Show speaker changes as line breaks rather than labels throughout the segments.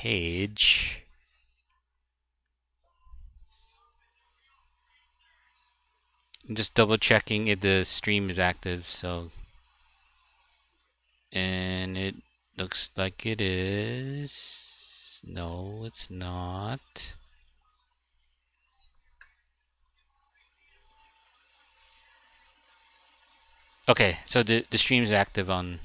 page. I'm just double checking if the stream is active. So, and it looks like it is. No, it's not. Okay, so the stream is active on.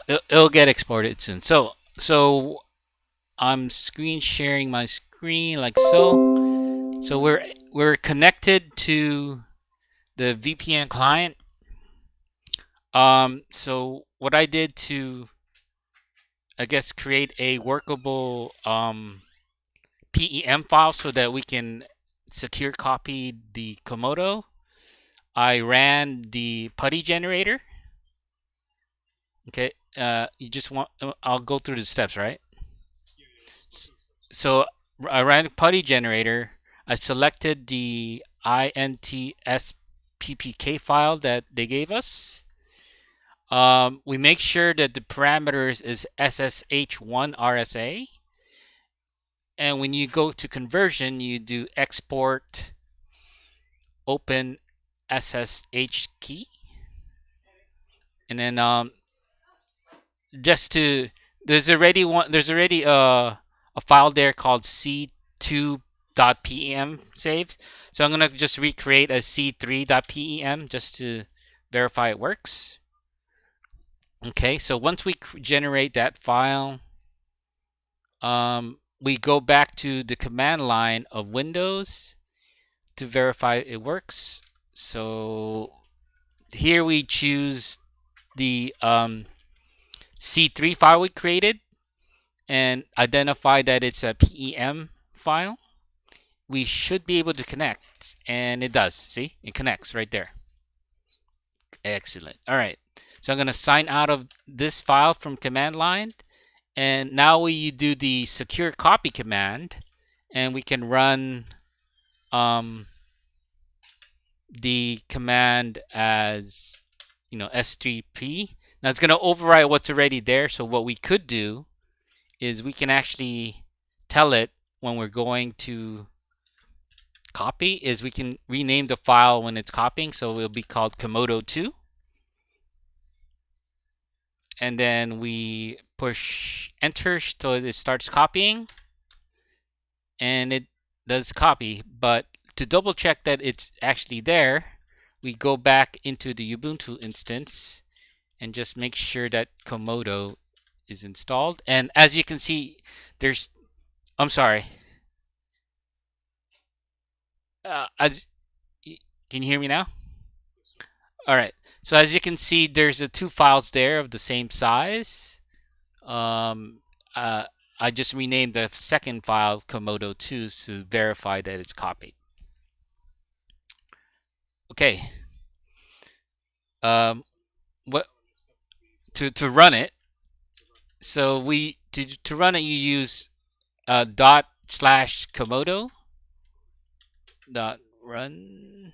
It'll get exported soon. So I'm screen sharing my screen like so. So we're connected to the VPN client. So what I did to, I guess, create a workable PEM file so that we can secure copy the Komodo, I ran the putty generator. Okay, you just want, I'll go through the steps, right? So I ran a putty generator. I selected the intsppk file that they gave us. We make sure that the parameters is SSH1 RSA. And when you go to conversion, you do export open SSH key. And then just to, there's already a file there called c2.pem saved. So I'm gonna just recreate a c3.pem just to verify it works. Okay, so once we generate that file, we go back to the command line of Windows to verify it works. So here we choose the C3 file we created and identify that it's a PEM file. We should be able to connect, and it does. See, it connects right there. Excellent. All right, so I'm going to sign out of this file from command line, and now we do the secure copy command, and we can run the command as, you know, S3P. Now it's going to override what's already there. So what we could do is we can actually tell it when we're going to copy is we can rename the file when it's copying. So it'll be called comodo2. And then we push enter so it starts copying. And it does copy. But to double check that it's actually there, we go back into the Ubuntu instance and just make sure that Komodo is installed. And as you can see, there's, I'm sorry. Can you hear me now? All right. So as you can see, there's two files there of the same size. I just renamed the second file Komodo2 to verify that it's copied. Okay. What to run it? So we to run it, you use /Komodo .run.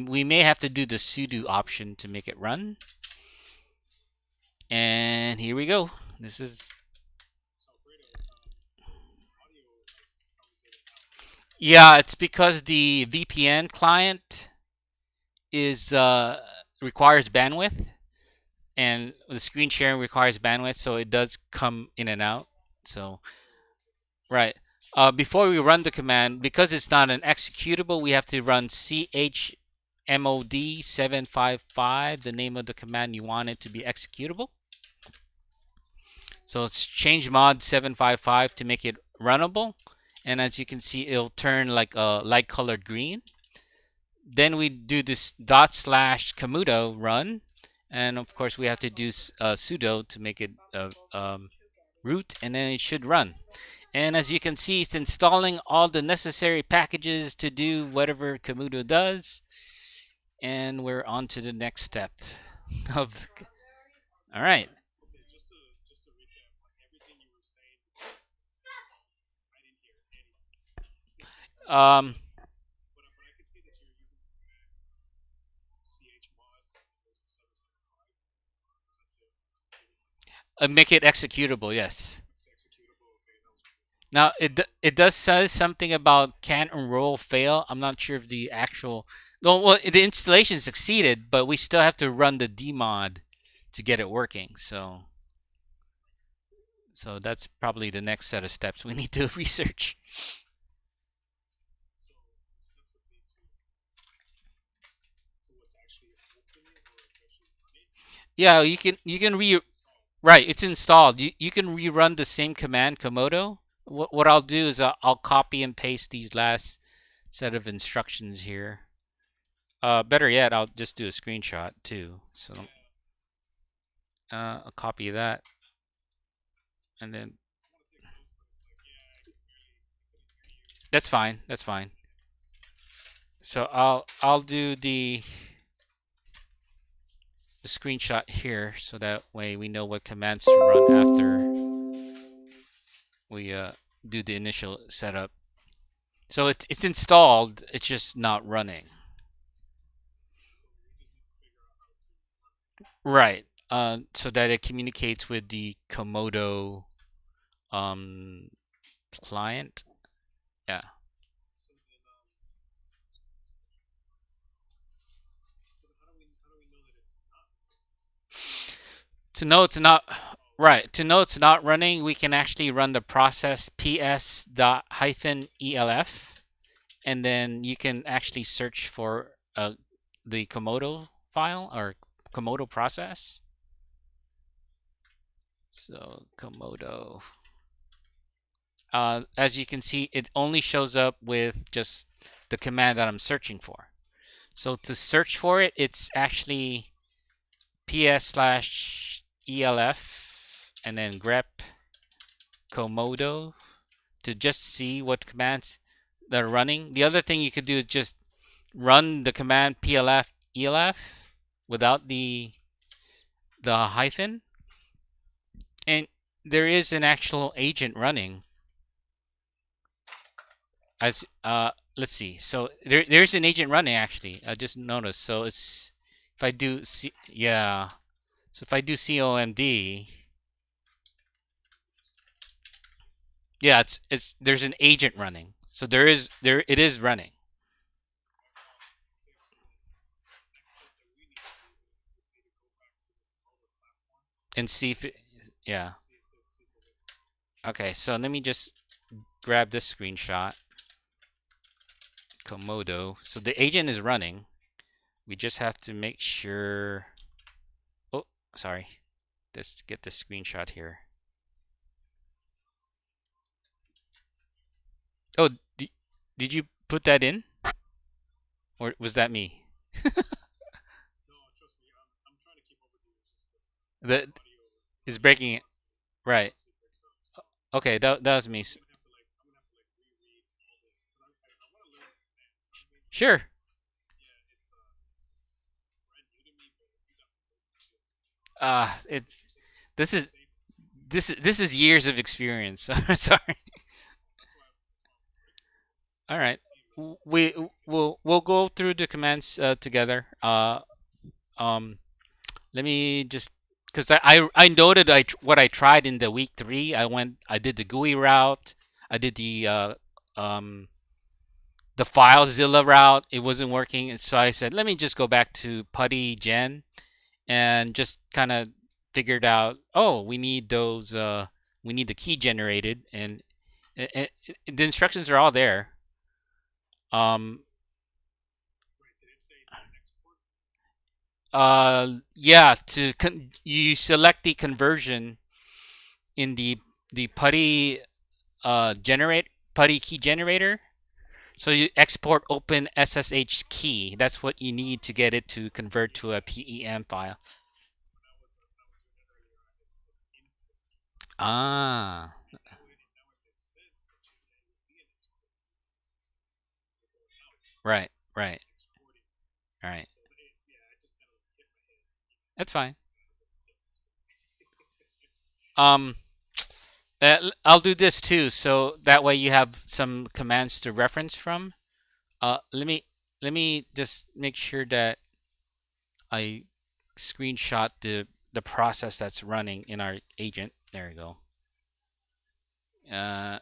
We may have to do the sudo option to make it run. And here we go. This is. Yeah, it's because the VPN client is requires bandwidth, and the screen sharing requires bandwidth, so it does come in and out. So, right. Before we run the command, because it's not an executable, we have to run chmod 755, the name of the command you want it to be executable. So it's change mod 755 to make it runnable. And as you can see, it'll turn like a light colored green. Then we do this /Komodo run. And of course, we have to do sudo to make it root, and then it should run. And as you can see, it's installing all the necessary packages to do whatever Komodo does. And we're on to the next step of. All right. Um, Make it executable. Yes. Now it does say something about can't enroll fail. I'm not sure if the actual no well the installation succeeded, but we still have to run the dmod to get it working. So that's probably the next set of steps we need to research. Yeah, you can right. It's installed. You can rerun the same command comodo. What I'll do is I'll copy and paste these last set of instructions here. Better yet, I'll just do a screenshot too. So I'll copy that and then that's fine. That's fine. So I'll do the screenshot here so that way we know what commands to run after we do the initial setup. So it's installed. It's just not running. Right. So that it communicates with the Komodo um client. Yeah. To know it's not right. To know it's not running, we can actually run the process ps dot hyphen elf, and then you can actually search for the Komodo file or Komodo process. So Komodo. As you can see, it only shows up with just the command that I'm searching for. So to search for it, it's actually ps slash elf and then grep Komodo to just see what commands that are running. The other thing you could do is just run the command plf elf without the hyphen, and there is an actual agent running. As let's see. So there's an agent running actually. I just noticed. So it's if I do yeah. So if I do comd, yeah, it's there's an agent running. So there it is running. And see if it, yeah. Okay, so let me just grab this screenshot. Komodo. So the agent is running. We just have to make sure. Oh, sorry. Let's get the screenshot here. Oh, did you put that in? Or was that me? The is breaking it. Right. Okay, that was me. Sure. It's this is this is years of experience. Sorry. All right. We'll go through the commands together. Um, Let me just because I noted what I tried in the week 3. I did the GUI route. I did um the FileZilla route. It wasn't working, and so I said let me just go back to putty gen and just kind of figured out. Oh, we need those. We need the key generated, and the instructions are all there. Um, yeah, you select the conversion in the putty generate putty key generator. So you export open SSH key. That's what you need to get it to convert to a PEM file. Ah, right, right, right. That's fine. Um, I'll do this too, so that way you have some commands to reference from. Let me just make sure that I screenshot the process that's running in our agent. There we go. Uh,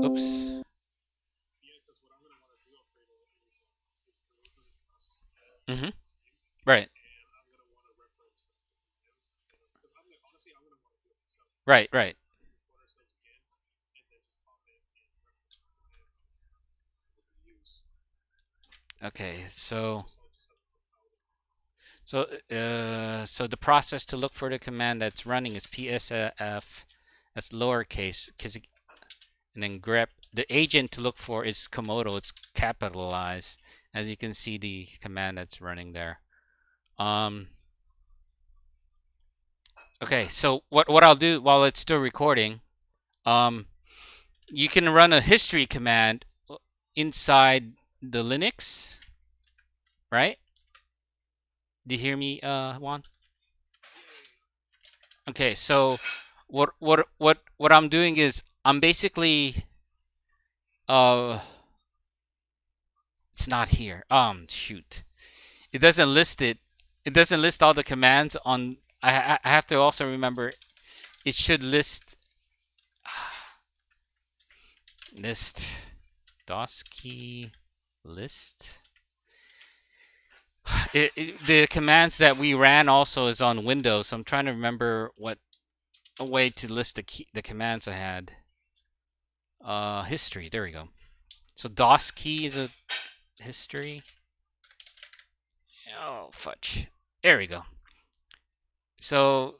oops. Mm-hmm. Right. Right. Right. Okay. So the process to look for the command that's running is psf, that's lowercase, and then grep. The agent to look for is comodo. It's capitalized, as you can see the command that's running there. Okay, so what I'll do while it's still recording, um, you can run a history command inside the Linux, right? Do you hear me, Juan? Okay, so what I'm doing is I'm basically uh, it's not here. Shoot, it doesn't list it. It doesn't list all the commands on. I have to also remember it should list list DOS key list. The commands that we ran also is on Windows, so I'm trying to remember what a way to list the commands I had. History. There we go. So DOS key is a history. Oh fudge. There we go. So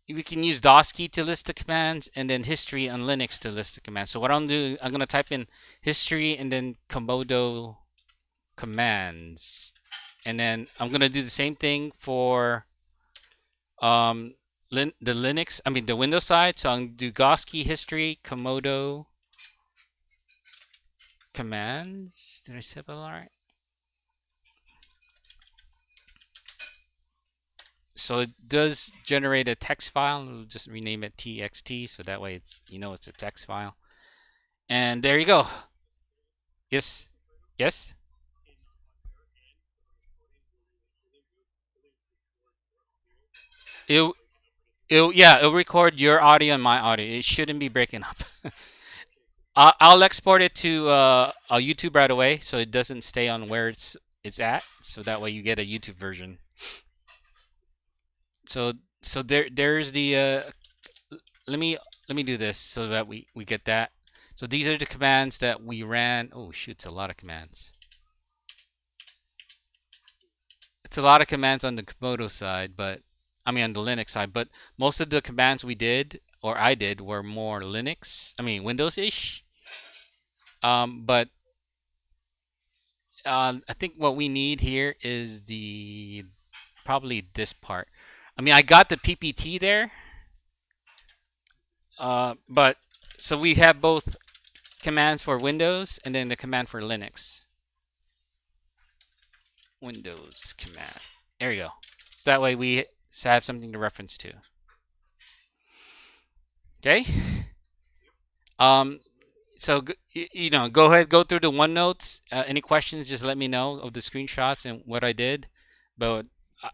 we can use DOS key to list the commands, and then history on Linux to list the commands. So what I'm doing, I'm gonna type in history and then comodo commands, and then I'm gonna do the same thing for um the Linux, I mean the Windows side. So I'm gonna do Goski history comodo commands. Did I spell all right? So it does generate a text file. We'll just rename it txt, so that way it's it's a text file. And there you go. Yes, yes. It it'll record your audio and my audio. It shouldn't be breaking up. I'll export it to a YouTube right away, so it doesn't stay on where it's at. So that way you get a YouTube version. So there's the let me do this so that we get that. So these are the commands that we ran. Oh shoot, it's a lot of commands. It's a lot of commands on the Komodo side, but I mean on the Linux side, but most of the commands we did or I did were more Linux, I mean Windows-ish. But I think what we need here is the probably this part. I mean, I got the PPT there, but so we have both commands for Windows and then the command for Linux. Windows command. There you go. So that way we have something to reference to. Okay. Um, so go ahead, go through the OneNotes. Any questions, just let me know of the screenshots and what I did. But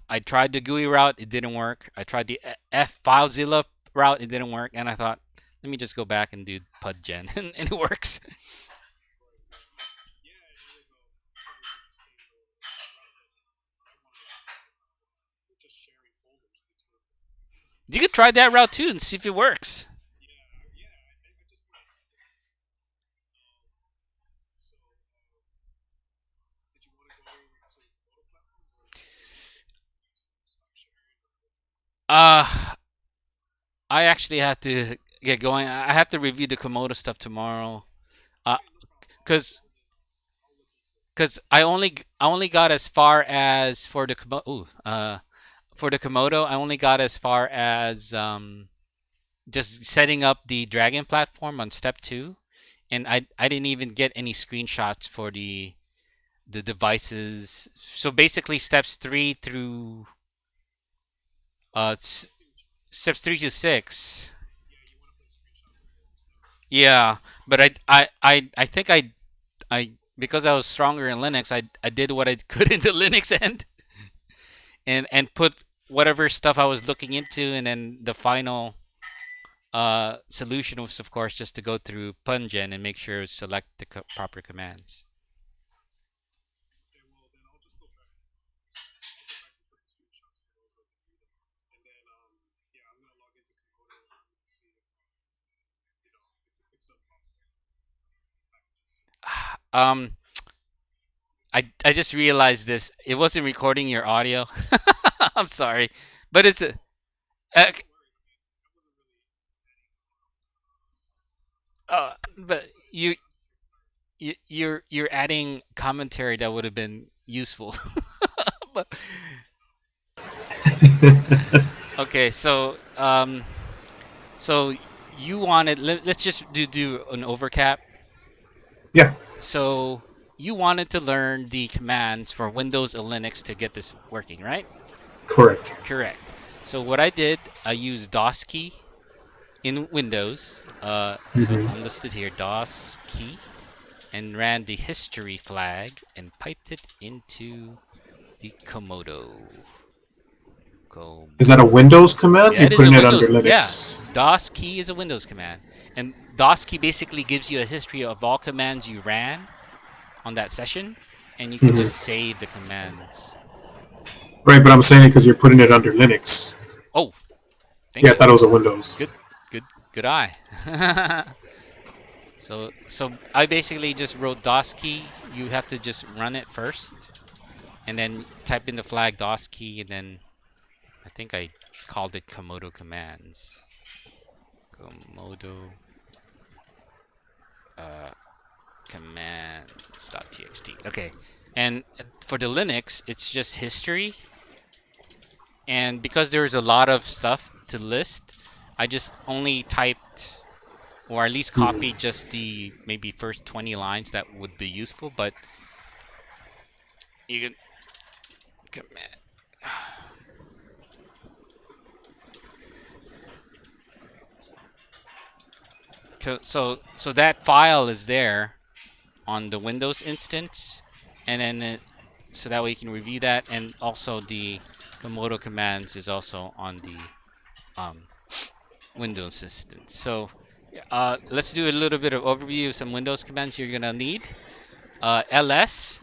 I tried the GUI route, it didn't work. I tried the FileZilla route, it didn't work, and I thought, let me just go back and do PudGen, and it works. You could try that route too and see if it works. Uh, I actually have to get going. I have to review the Komodo stuff tomorrow. Uh, cause, cause I only got as far as for the for the Komodo. I only got as far as just setting up the Dragon platform on step 2, and I didn't even get any screenshots for the devices. So basically, steps 3 through uh steps 3 to 6. Yeah, but I think I because I was stronger in Linux, I did what I could in the Linux end and put whatever stuff I was looking into, and then the final solution was, of course, just to go through Pungen and make sure to select the proper commands. Um, I just realized this. It wasn't recording your audio. I'm sorry, but it's a. Uh, but you're adding commentary that would have been useful. But okay, so you wanted. Let's just do an overcap.
Yeah,
So you wanted to learn the commands for Windows and Linux to get this working, right?
correct.
Correct. So what I did, I used DOS key in Windows. So
Hmm.
I'm listed here, DOS key, and ran the history flag and piped it into the Komodo.
Is that a Windows command?
Yeah,
You're
it is a
putting it under
Windows. Yeah,
Linux.
DOS key is a Windows command, and DOS key basically gives you a history of all commands you ran on that session, and you can
Hmm.
just save the commands.
Right, but I'm saying it because you're putting it under Linux.
Oh,
Yeah,
thank
I
you.
thought it was a Windows.
Good, good eye. So I basically just wrote DOS key. You have to just run it first, and then type in the flag DOS key, and then I think I called it Komodo commands. Komodo uh, commands.txt. Okay, and for the Linux, it's just history. And because there's a lot of stuff to list, I just only typed or at least
Hmm.
copied just the maybe first 20 lines that would be useful, but you can command. So that file is there on the Windows instance, and then so that way you can review that, and also the Komodo commands is also on the um, Windows instance. So let's do a little bit of overview of some Windows commands you're gonna need. ls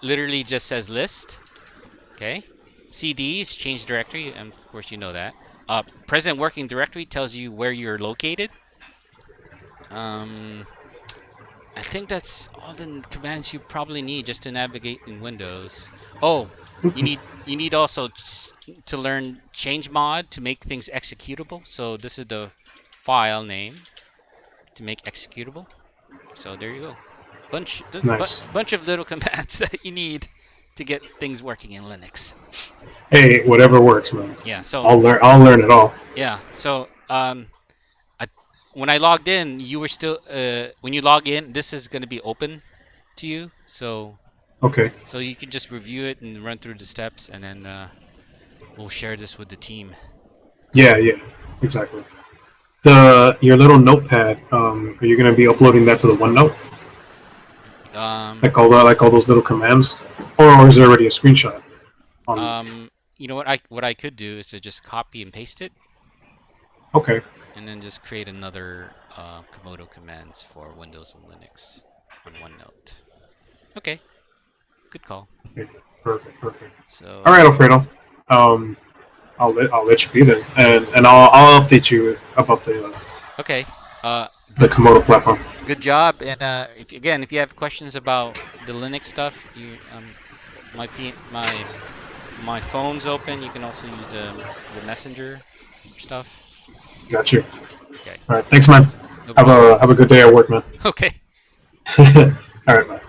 literally just says list. Okay. CD is change directory, and of course you know that. Present working directory tells you where you're located. Um, I think that's all the commands you probably need just to navigate in Windows. Oh,
Okay.
you need also to learn change mod to make things executable. So this is the file name to make executable. So there you go.
Nice.
Bunch of little commands that you need to get things working in Linux.
Hey, whatever works, man.
Yeah. So
I'll learn. I'll learn it all.
yeah. So I, when I logged in, you were still when you log in, this is going to be open to you.
Okay.
So you can just review it and run through the steps, and then we'll share this with the team.
Yeah, yeah, exactly. The your little notepad. Are you gonna be uploading that to the OneNote,
Um,
like all those little commands, or is there already a screenshot on?
you know what I could do is to just copy and paste it,
Okay.
and then just create another Komodo commands for Windows and Linux on OneNote. Okay, good call.
Okay. Perfect. Perfect. All
So
right, Alfredo. Um, I'll let you be there, and I'll update you about
okay, uh,
the
good
Komodo platform.
good job. And if you have questions about the Linux stuff, you my phone's open. You can also use the messenger stuff.
Got you.
Okay,
All right. Thanks, man.
no problem.
Have a good day at work, man.
Okay.
All right, man.